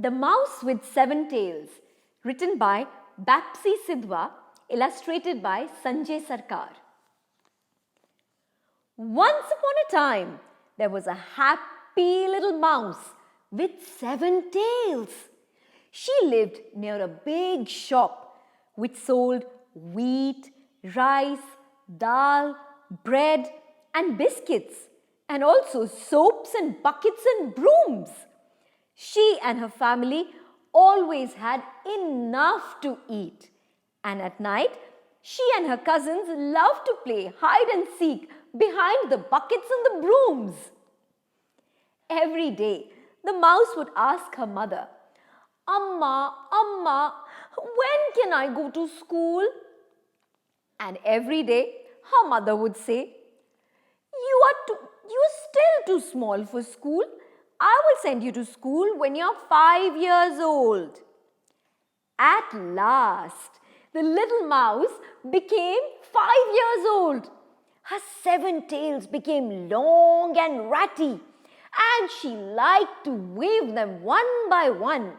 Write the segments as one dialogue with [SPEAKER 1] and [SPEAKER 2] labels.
[SPEAKER 1] The Mouse with Seven Tails, written by Bapsi Sidhwa, illustrated by Sanjay Sarkar. Once upon a time, there was a happy little mouse with 7 tails. She lived near a big shop which sold wheat, rice, dal, bread and biscuits, and also soaps and buckets and brooms. She and her family always had enough to eat. And at night, she and her cousins loved to play hide and seek behind the buckets and the brooms. Every day, the mouse would ask her mother, Amma, when can I go to school? And every day, her mother would say, You're still too small for school. I will send you to school when you're 5 years old. At last, the little mouse became 5 years old. Her 7 tails became long and ratty, and she liked to wave them one by one.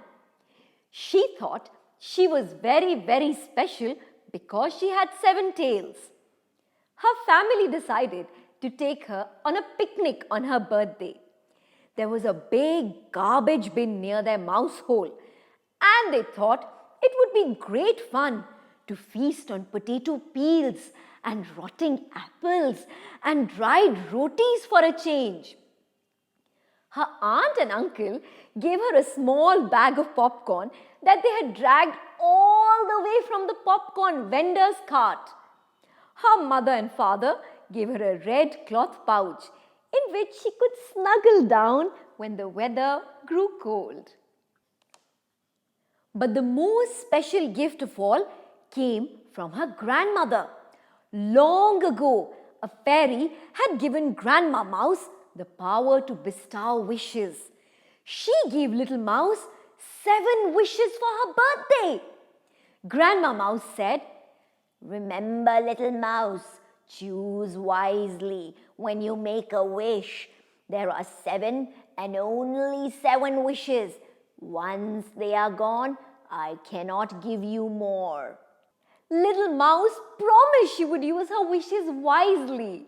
[SPEAKER 1] She thought she was very, very special because she had 7 tails. Her family decided to take her on a picnic on her birthday. There was a big garbage bin near their mouse hole, and they thought it would be great fun to feast on potato peels and rotting apples and dried rotis for a change. Her aunt and uncle gave her a small bag of popcorn that they had dragged all the way from the popcorn vendor's cart. Her mother and father gave her a red cloth pouch in which she could snuggle down when the weather grew cold. But the most special gift of all came from her grandmother. Long ago, a fairy had given Grandma Mouse the power to bestow wishes. She gave Little Mouse 7 wishes for her birthday. Grandma Mouse said, "Remember, Little Mouse, choose wisely when you make a wish. There are 7 and only 7 wishes. Once they are gone, I cannot give you more." Little Mouse promised she would use her wishes wisely.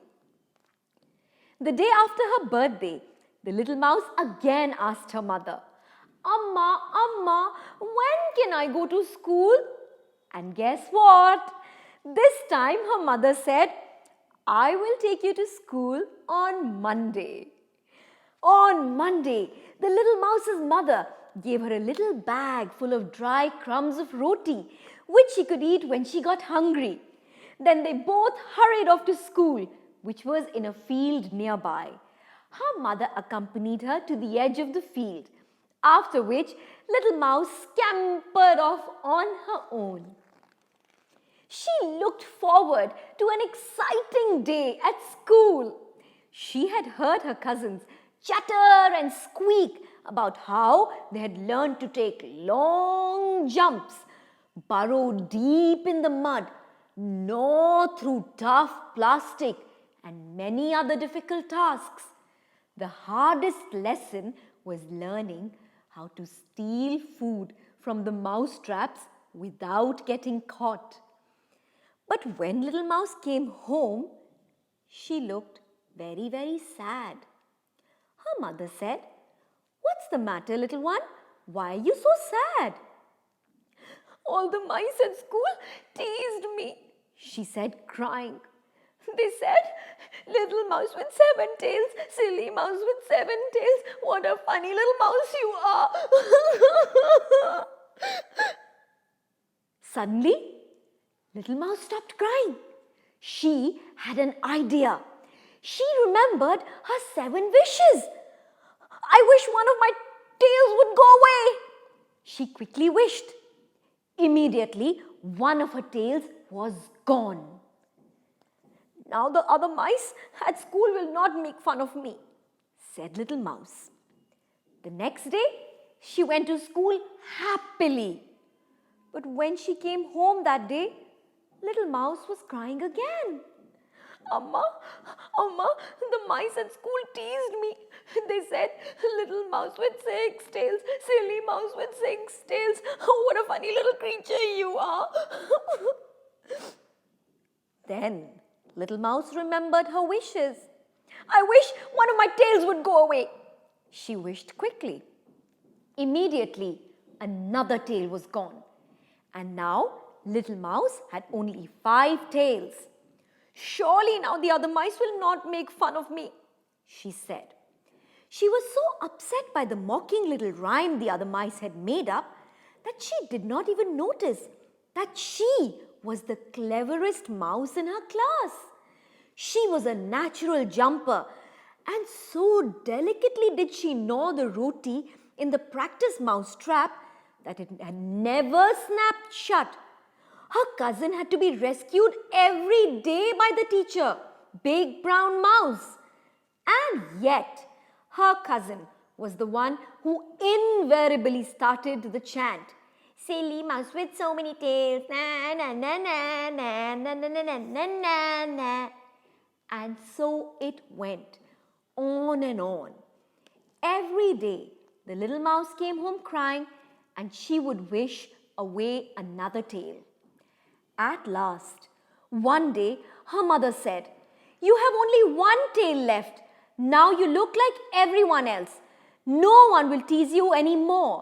[SPEAKER 1] The day after her birthday, the little mouse again asked her mother, Amma, when can I go to school? And guess what? This time her mother said, I will take you to school on Monday. On Monday, the little mouse's mother gave her a little bag full of dry crumbs of roti, which she could eat when she got hungry. Then they both hurried off to school, which was in a field nearby. Her mother accompanied her to the edge of the field, after which Little Mouse scampered off on her own. She looked forward to an exciting day at school. She had heard her cousins chatter and squeak about how they had learned to take long jumps, burrow deep in the mud, gnaw through tough plastic, and many other difficult tasks. The hardest lesson was learning how to steal food from the mouse traps without getting caught. But when Little Mouse came home, she looked very, very sad. Her mother said, "What's the matter, little one? Why are you so sad?" "All the mice at school teased me," she said, crying. "They said, 'Little mouse with 7 tails, silly mouse with 7 tails, what a funny little mouse you are.'" Suddenly, Little Mouse stopped crying. She had an idea. She remembered her 7 wishes. "I wish one of my tails would go away," she quickly wished. Immediately, one of her tails was gone. "Now the other mice at school will not make fun of me," said Little Mouse. The next day, she went to school happily. But when she came home that day, Little Mouse was crying again. Amma, the mice at school teased me. They said, 'Little mouse with 6 tails, silly mouse with 6 tails. Oh, what a funny little creature you are. Then little mouse remembered her wishes. I wish one of my tails would go away, she wished quickly. Immediately, another tail was gone. And now, little mouse had only 5 tails. Surely now the other mice will not make fun of me, she said. She was so upset by the mocking little rhyme the other mice had made up that she did not even notice that she was the cleverest mouse in her class. She was a natural jumper, and so delicately did she gnaw the roti in the practice mouse trap that it had never snapped shut. Her cousin had to be rescued every day by the teacher, Big Brown Mouse. And yet, her cousin was the one who invariably started the chant, silly mouse with so many tails, na na na na na na na na na na na. And so it went on and on. Every day, the little mouse came home crying, and she would wish away another tail. At last, one day, her mother said, "You have only one tail left. Now you look like everyone else. No one will tease you anymore."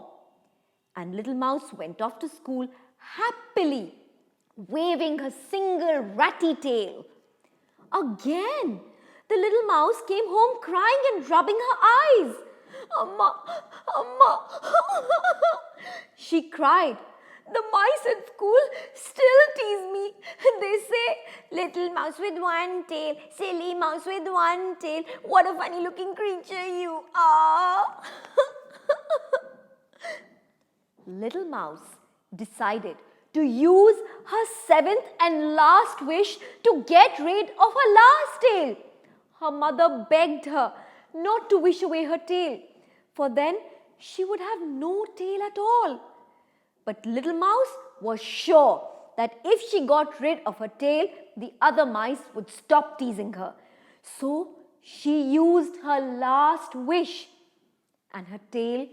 [SPEAKER 1] And little mouse went off to school happily, waving her single ratty tail. Again, the little mouse came home crying and rubbing her eyes. "Amma, Amma," she cried. "The mice at school still tease me. They say, 'Little mouse with one tail, silly mouse with one tail, what a funny looking creature you are.'" Little mouse decided to use her 7th and last wish to get rid of her last tail. Her mother begged her not to wish away her tail, for then she would have no tail at all. But little mouse was sure that if she got rid of her tail, the other mice would stop teasing her. So she used her last wish, and her tail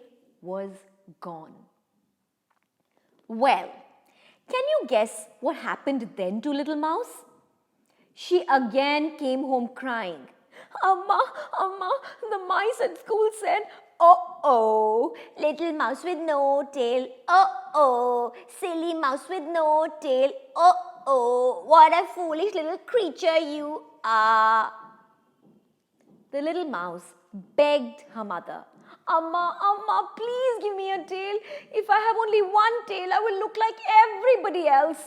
[SPEAKER 1] was gone. Well, can you guess what happened then to little mouse? She again came home crying. "Amma, Amma, the mice at school said, 'Oh, little mouse with no tail, oh, silly mouse with no tail, oh, what a foolish little creature you are.'" The little mouse begged her mother, "Amma, Amma, please give me a tail. If I have only one tail, I will look like everybody else."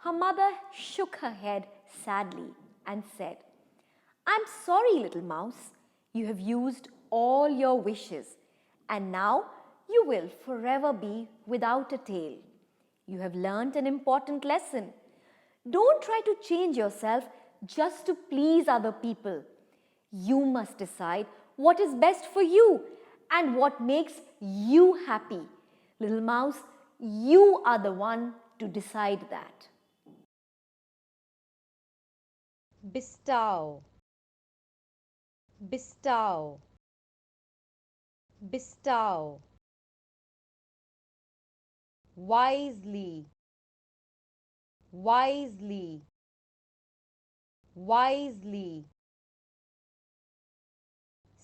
[SPEAKER 1] Her mother shook her head sadly and said, "I'm sorry, little mouse. You have used all your wishes, and now you will forever be without a tail. You have learnt an important lesson. Don't try to change yourself just to please other people. You must decide what is best for you and what makes you happy. Little mouse, you are the one to decide that."
[SPEAKER 2] Bestow, bestow, bestow. Wisely, wisely, wisely.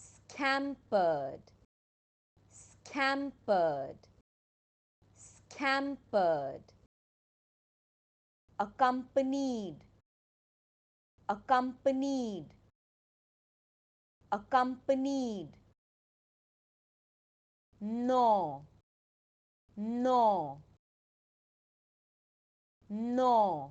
[SPEAKER 2] Scampered, scampered, scampered. Accompanied, accompanied, accompanied. Gnaw, gnaw, gnaw.